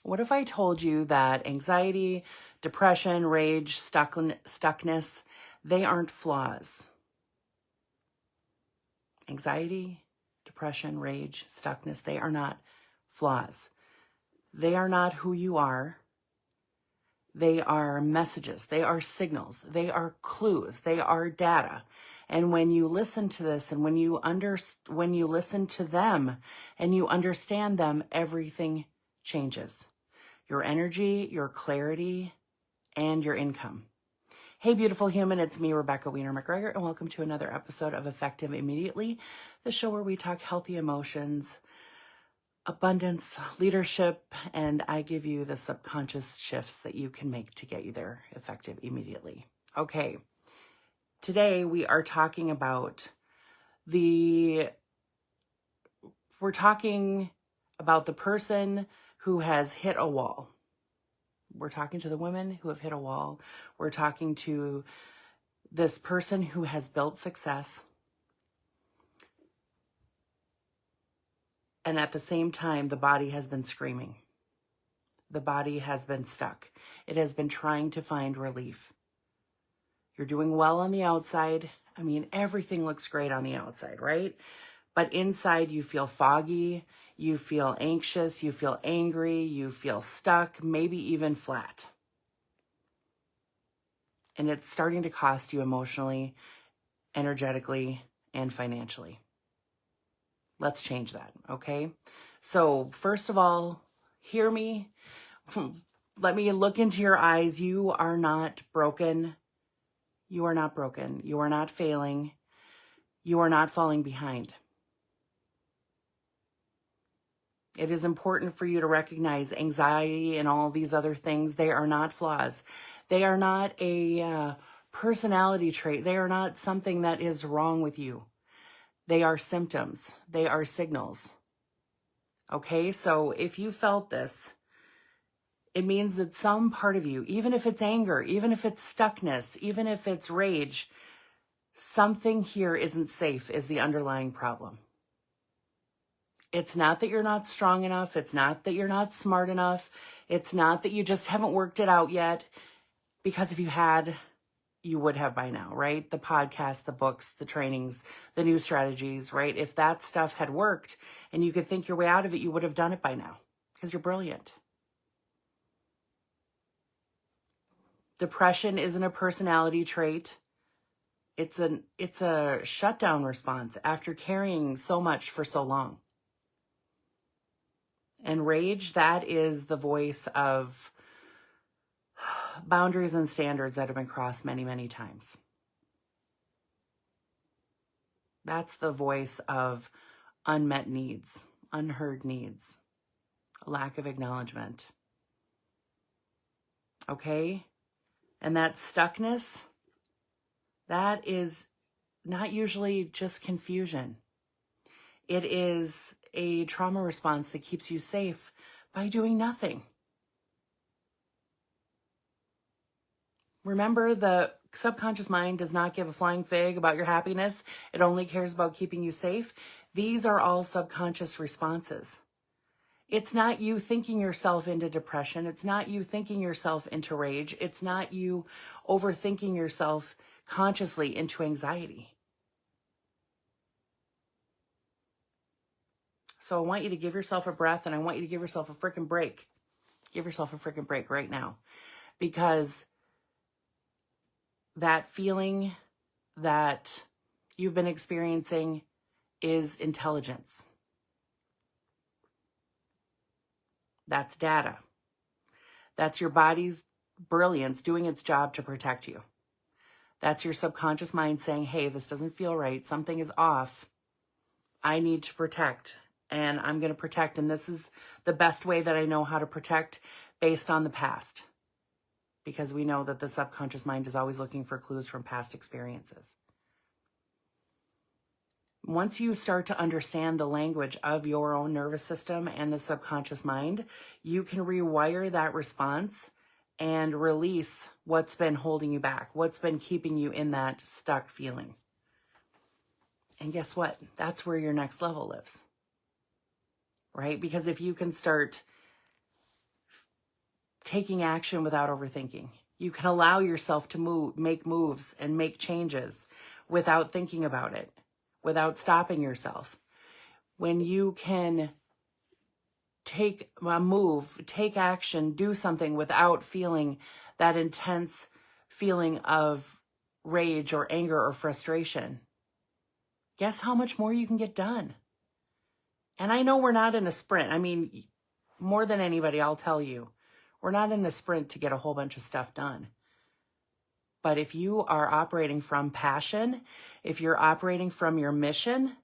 What if I told you that anxiety, depression, rage, stuckness, they aren't flaws? Anxiety, depression, rage, stuckness, they are not flaws. They are not who you are. They are messages. They are signals. They are clues. They are data. And when you listen to this and when you listen to them and you understand them, everything changes. Your energy, your clarity, and your income. Hey, beautiful human, it's me, Rebecca Wiener McGregor, and welcome to another episode of Effective Immediately, the show where we talk healthy emotions, abundance, leadership, and I give you the subconscious shifts that you can make to get you there effective immediately. Okay, today we are talking about the person who has hit a wall. We're talking to the women who have hit a wall. We're talking to this person who has built success. And at the same time, the body has been screaming. The body has been stuck. It has been trying to find relief. You're doing well on the outside. I mean, everything looks great on the outside, right? But inside you feel foggy, you feel anxious, you feel angry, you feel stuck, maybe even flat. And it's starting to cost you emotionally, energetically, and financially. Let's change that, okay? So first of all, hear me. Let me look into your eyes. You are not broken. You are not broken. You are not failing. You are not falling behind. It is important for you to recognize anxiety and all these other things. They are not flaws. They are not a personality trait. They are not something that is wrong with you. They are symptoms. They are signals. Okay, so if you felt this, it means that some part of you, even if it's anger, even if it's stuckness, even if it's rage, something here isn't safe is the underlying problem. It's not that you're not strong enough. It's not that you're not smart enough. It's not that you just haven't worked it out yet. Because if you had, you would have by now, right? The podcast, the books, the trainings, the new strategies, right? If that stuff had worked and you could think your way out of it, you would have done it by now because you're brilliant. Depression isn't a personality trait. It's a shutdown response after carrying so much for so long. And rage, that is the voice of boundaries and standards that have been crossed many, many times. That's the voice of unmet needs, unheard needs, lack of acknowledgement. Okay? And that stuckness, that is not usually just confusion. It is a trauma response that keeps you safe by doing nothing. Remember, the subconscious mind does not give a flying fig about your happiness. It only cares about keeping you safe. These are all subconscious responses. It's not you thinking yourself into depression. It's not you thinking yourself into rage. It's not you overthinking yourself consciously into anxiety. So I want you to give yourself a breath and I want you to give yourself a freaking break. Give yourself a freaking break right now. Because that feeling that you've been experiencing is intelligence. That's data. That's your body's brilliance doing its job to protect you. That's your subconscious mind saying, hey, this doesn't feel right. Something is off. I need to protect, and I'm going to protect. And this is the best way that I know how to protect based on the past. Because we know that the subconscious mind is always looking for clues from past experiences. Once you start to understand the language of your own nervous system and the subconscious mind, you can rewire that response and release what's been holding you back, what's been keeping you in that stuck feeling. And guess what? That's where your next level lives, right? Because if you can start taking action without overthinking. You can allow yourself to make moves and make changes without thinking about it, without stopping yourself. When you can take a move, take action, do something without feeling that intense feeling of rage or anger or frustration, guess how much more you can get done? And I know we're not in a sprint. I mean, more than anybody, I'll tell you, we're not in a sprint to get a whole bunch of stuff done. But if you are operating from passion, if you're operating from your mission,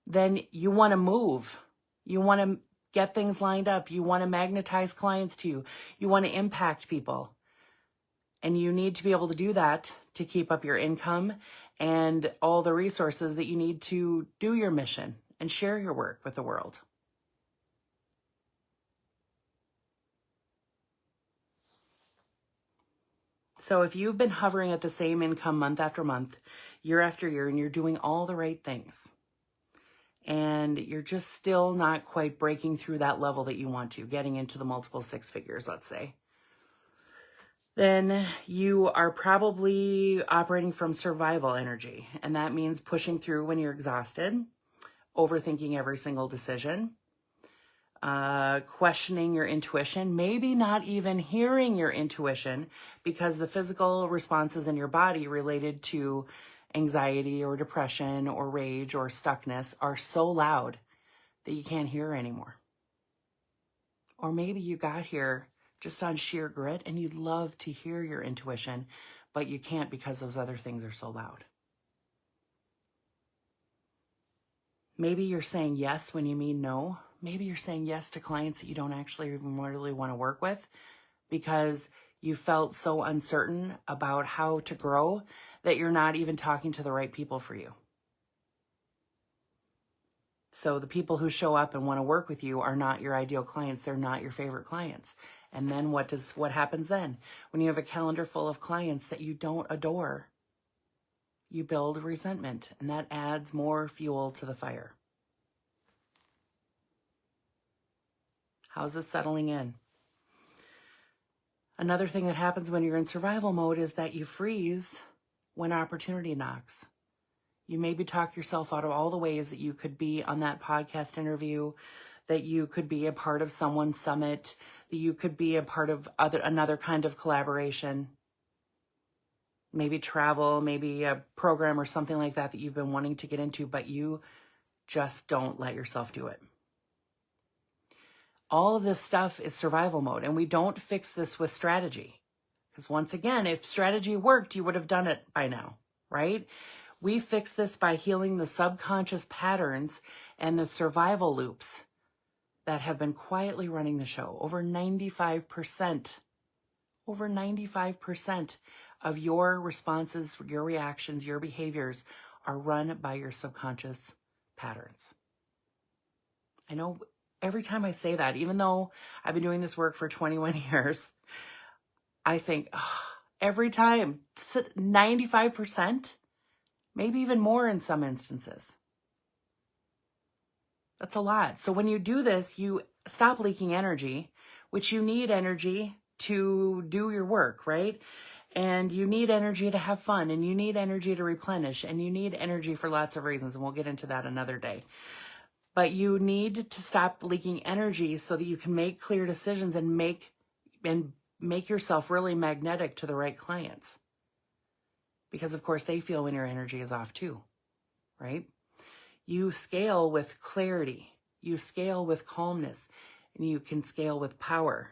then you want to move. You want to get things lined up. You want to magnetize clients to you. You want to impact people. And you need to be able to do that to keep up your income and all the resources that you need to do your mission and share your work with the world. So if you've been hovering at the same income month after month, year after year, and you're doing all the right things, and you're just still not quite breaking through that level that you want to, getting into the multiple six figures, let's say, then you are probably operating from survival energy. And that means pushing through when you're exhausted, overthinking every single decision, questioning your intuition, maybe not even hearing your intuition because the physical responses in your body related to anxiety or depression or rage or stuckness are so loud that you can't hear anymore. Or maybe you got here just on sheer grit and you'd love to hear your intuition, but you can't because those other things are so loud. Maybe you're saying yes when you mean no. Maybe you're saying yes to clients that you don't actually even really want to work with because you felt so uncertain about how to grow that you're not even talking to the right people for you. So the people who show up and want to work with you are not your ideal clients. They're not your favorite clients. And then what happens then? When you have a calendar full of clients that you don't adore, you build resentment, and that adds more fuel to the fire. How's this settling in? Another thing that happens when you're in survival mode is that you freeze when opportunity knocks. You maybe talk yourself out of all the ways that you could be on that podcast interview, that you could be a part of someone's summit, that you could be a part of another kind of collaboration, maybe travel, maybe a program or something like that you've been wanting to get into, but you just don't let yourself do it. All of this stuff is survival mode, and we don't fix this with strategy. Because once again, if strategy worked, you would have done it by now, right? We fix this by healing the subconscious patterns and the survival loops that have been quietly running the show. Over 95% of your responses, your reactions, your behaviors are run by your subconscious patterns. I know every time I say that, even though I've been doing this work for 21 years, I think every time, 95%, maybe even more in some instances. That's a lot. So when you do this, you stop leaking energy, which you need energy to do your work, right? And you need energy to have fun, and you need energy to replenish, and you need energy for lots of reasons, and we'll get into that another day. But you need to stop leaking energy so that you can make clear decisions and make yourself really magnetic to the right clients. Because of course they feel when your energy is off too, right? You scale with clarity, you scale with calmness, and you can scale with power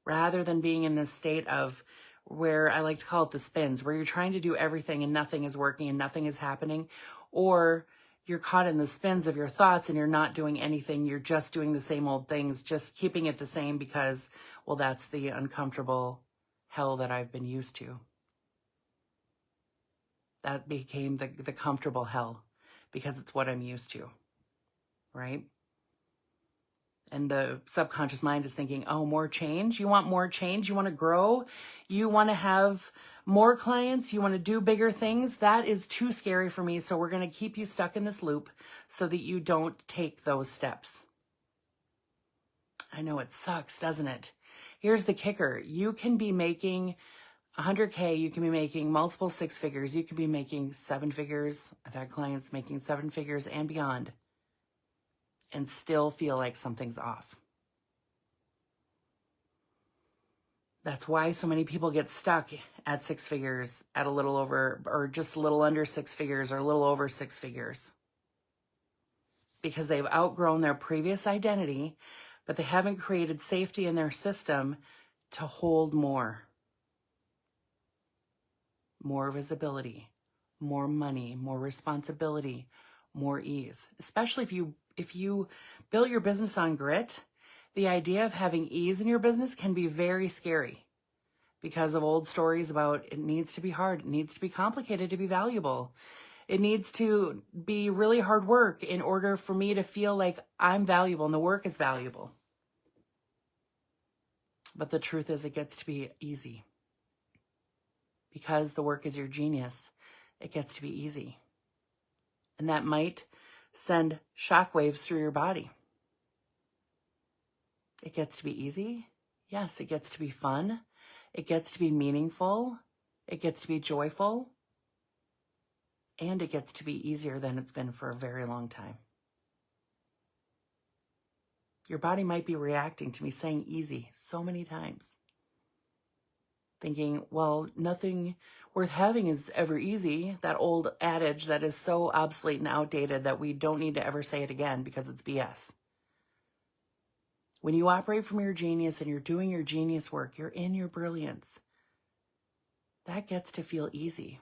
rather than being in this state of where I like to call it the spins, where you're trying to do everything and nothing is working and nothing is happening, or you're caught in the spins of your thoughts and you're not doing anything. You're just doing the same old things, just keeping it the same because, well, that's the uncomfortable hell that I've been used to. That became the comfortable hell because it's what I'm used to, right? And the subconscious mind is thinking, oh, more change? You want more change? You want to grow? You want to have more clients? You want to do bigger things? That is too scary for me. So we're going to keep you stuck in this loop so that you don't take those steps. I know it sucks, doesn't it? Here's the kicker. You can be making 100K, you can be making multiple 6 figures, you can be making 7 figures. I've had clients making 7 figures and beyond and still feel like something's off. That's why so many people get stuck at 6 figures, at a little over, or just a little under 6 figures, or a little over 6 figures. Because they've outgrown their previous identity, but they haven't created safety in their system to hold more. More visibility, more money, more responsibility, more ease. Especially if you build your business on grit, the idea of having ease in your business can be very scary because of old stories about it needs to be hard, it needs to be complicated to be valuable. It needs to be really hard work in order for me to feel like I'm valuable and the work is valuable. But the truth is, it gets to be easy. Because the work is your genius, it gets to be easy. And that might send shockwaves through your body. It gets to be easy. Yes, it gets to be fun. It gets to be meaningful. It gets to be joyful. And it gets to be easier than it's been for a very long time. Your body might be reacting to me saying easy so many times. Thinking, well, nothing worth having is ever easy. That old adage that is so obsolete and outdated that we don't need to ever say it again because it's BS. When you operate from your genius and you're doing your genius work, you're in your brilliance. That gets to feel easy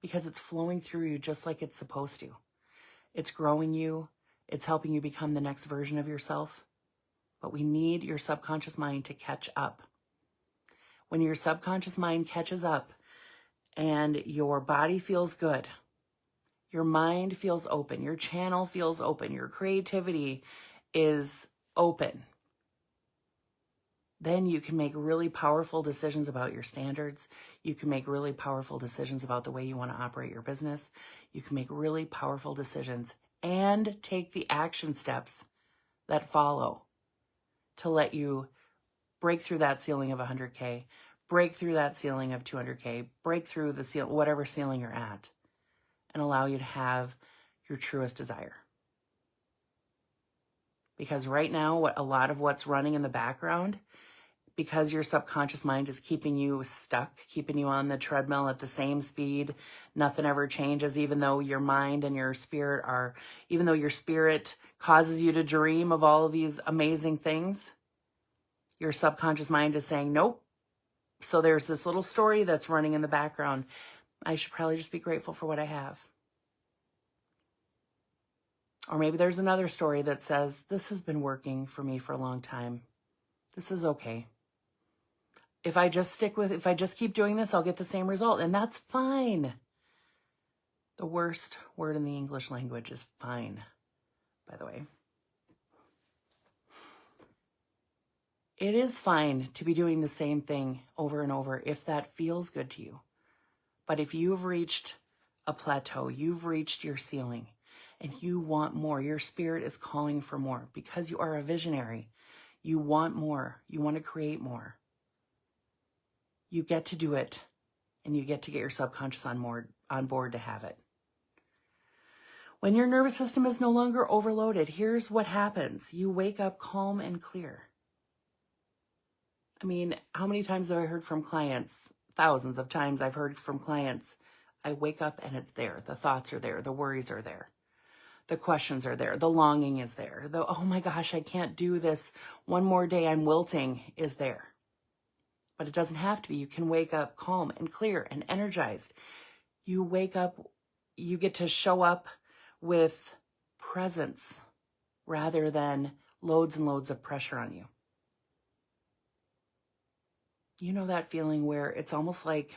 because it's flowing through you just like it's supposed to. It's growing you. It's helping you become the next version of yourself. But we need your subconscious mind to catch up. When your subconscious mind catches up and your body feels good, your mind feels open, your channel feels open, your creativity is open, then you can make really powerful decisions about your standards. You can make really powerful decisions about the way you want to operate your business. You can make really powerful decisions and take the action steps that follow to let you break through that ceiling of 100K, break through that ceiling of 200K, break through the ceiling, whatever ceiling you're at, and allow you to have your truest desire. Because right now, a lot of what's running in the background, because your subconscious mind is keeping you stuck, keeping you on the treadmill at the same speed, nothing ever changes, even though your mind and your spirit even though your spirit causes you to dream of all of these amazing things, your subconscious mind is saying, nope. So there's this little story that's running in the background. I should probably just be grateful for what I have. Or maybe there's another story that says, this has been working for me for a long time. This is okay. If I just keep doing this, I'll get the same result. And that's fine. The worst word in the English language is fine, by the way. It is fine to be doing the same thing over and over if that feels good to you. But if you've reached a plateau, you've reached your ceiling, and you want more, your spirit is calling for more because you are a visionary. You want more. You want to create more. You get to do it, and you get to get your subconscious on board to have it. When your nervous system is no longer overloaded, here's what happens. You wake up calm and clear. I mean, how many times have I heard from clients? Thousands of times I've heard from clients. I wake up and it's there. The thoughts are there. The worries are there. The questions are there. The longing is there. The, oh my gosh, I can't do this. One more day, I'm wilting is there. But it doesn't have to be. You can wake up calm and clear and energized. You wake up, you get to show up with presence rather than loads and loads of pressure on you. You know that feeling where it's almost like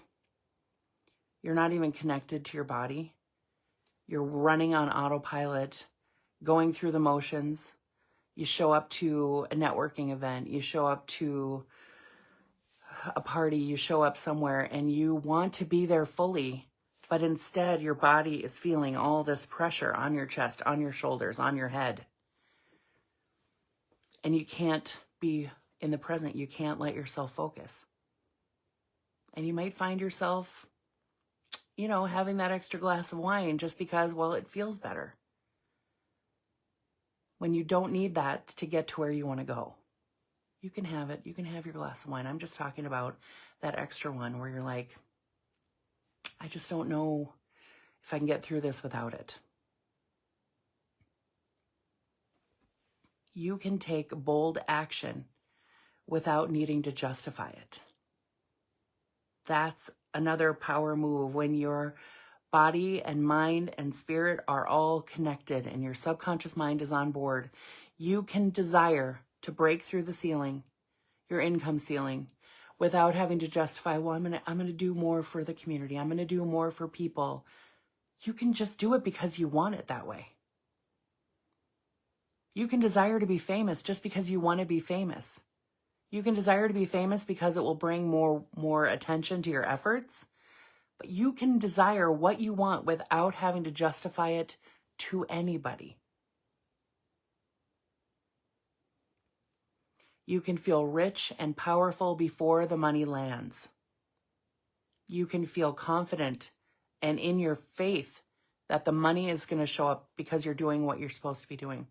you're not even connected to your body. You're running on autopilot, going through the motions. You show up to a networking event. You show up to a party. You show up somewhere and you want to be there fully, but instead your body is feeling all this pressure on your chest, on your shoulders, on your head. And you can't be in the present, you can't let yourself focus. And you might find yourself, having that extra glass of wine just because, well, it feels better. When you don't need that to get to where you want to go. You can have it. You can have your glass of wine. I'm just talking about that extra one where you're like, I just don't know if I can get through this without it. You can take bold action without needing to justify it. That's another power move when your body and mind and spirit are all connected and your subconscious mind is on board. You can desire to break through the ceiling, your income ceiling, without having to justify, well, I'm going to do more for the community. I'm going to do more for people. You can just do it because you want it that way. You can desire to be famous just because you want to be famous. You can desire to be famous because it will bring more attention to your efforts. But you can desire what you want without having to justify it to anybody. You can feel rich and powerful before the money lands. You can feel confident and in your faith that the money is going to show up because you're doing what you're supposed to be doing.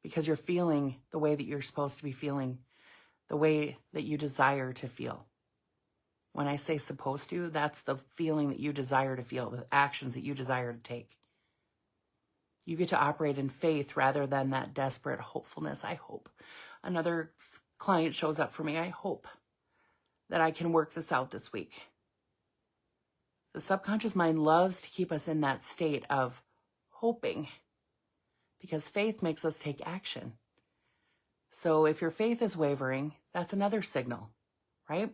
Because you're feeling the way that you're supposed to be feeling, the way that you desire to feel. When I say supposed to, that's the feeling that you desire to feel, the actions that you desire to take. You get to operate in faith rather than that desperate hopefulness. I hope another client shows up for me. I hope that I can work this out this week. The subconscious mind loves to keep us in that state of hoping because faith makes us take action. So if your faith is wavering, that's another signal, right?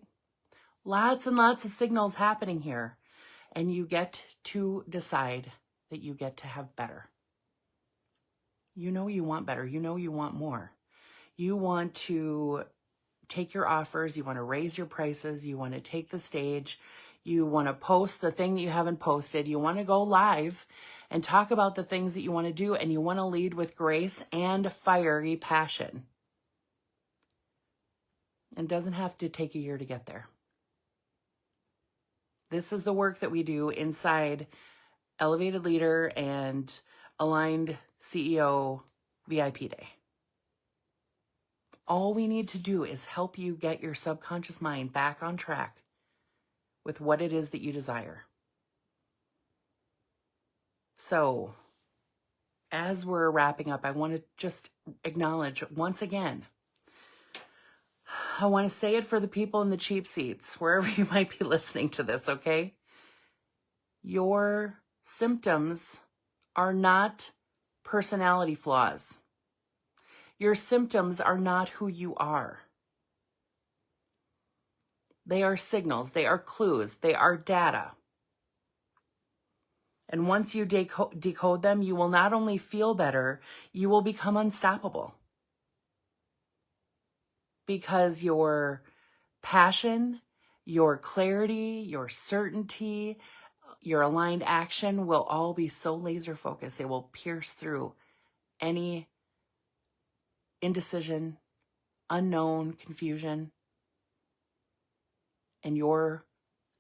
Lots and lots of signals happening here. And you get to decide that you get to have better. You know you want better. You know you want more. You want to take your offers. You want to raise your prices. You want to take the stage. You want to post the thing that you haven't posted. You want to go live and talk about the things that you want to do. And you want to lead with grace and fiery passion. It doesn't have to take a year to get there. This is the work that we do inside Elevated Leader and Aligned CEO VIP Day. All we need to do is help you get your subconscious mind back on track with what it is that you desire. So, as we're wrapping up, I want to just acknowledge once again, I want to say it for the people in the cheap seats, wherever you might be listening to this, okay? Your symptoms are not personality flaws. Your symptoms are not who you are. They are signals, they are clues, they are data. And once you decode them, you will not only feel better, you will become unstoppable. Because your passion, your clarity, your certainty, your aligned action will all be so laser focused. They will pierce through any indecision, unknown, confusion. And your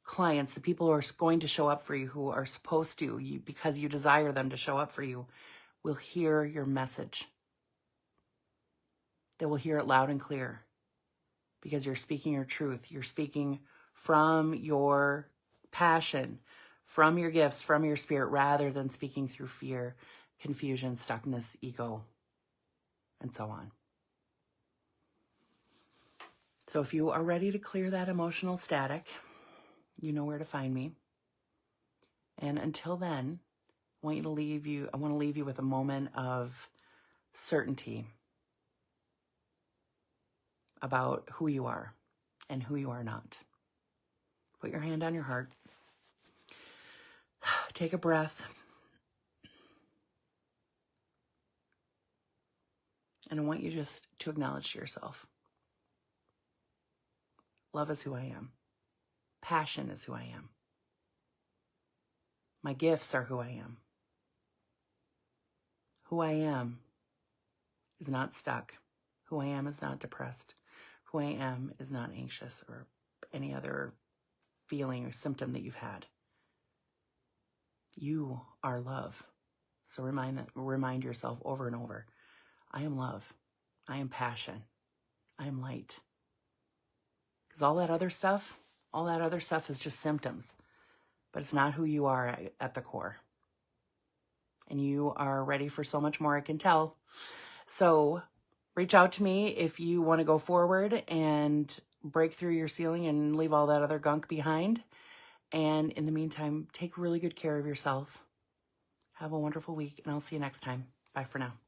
clients, the people who are going to show up for you, who are supposed to, because you desire them to show up for you, will hear your message. They will hear it loud and clear because you're speaking your truth. You're speaking from your passion, from your gifts, from your spirit, rather than speaking through fear, confusion, stuckness, ego, and so on. So if you are ready to clear that emotional static, you know where to find me. And until then, I want to leave you with a moment of certainty about who you are and who you are not. Put your hand on your heart. Take a breath. And I want you just to acknowledge to yourself, love is who I am. Passion is who I am. My gifts are who I am. Who I am is not stuck. Who I am is not depressed. who I am is not anxious or any other feeling or symptom that you've had. You are love. So remind yourself over and over. I am love. I am passion. I am light. Because all that other stuff is just symptoms. But it's not who you are at the core. And you are ready for so much more, I can tell. So reach out to me if you want to go forward and break through your ceiling and leave all that other gunk behind. And in the meantime, take really good care of yourself. Have a wonderful week, and I'll see you next time. Bye for now.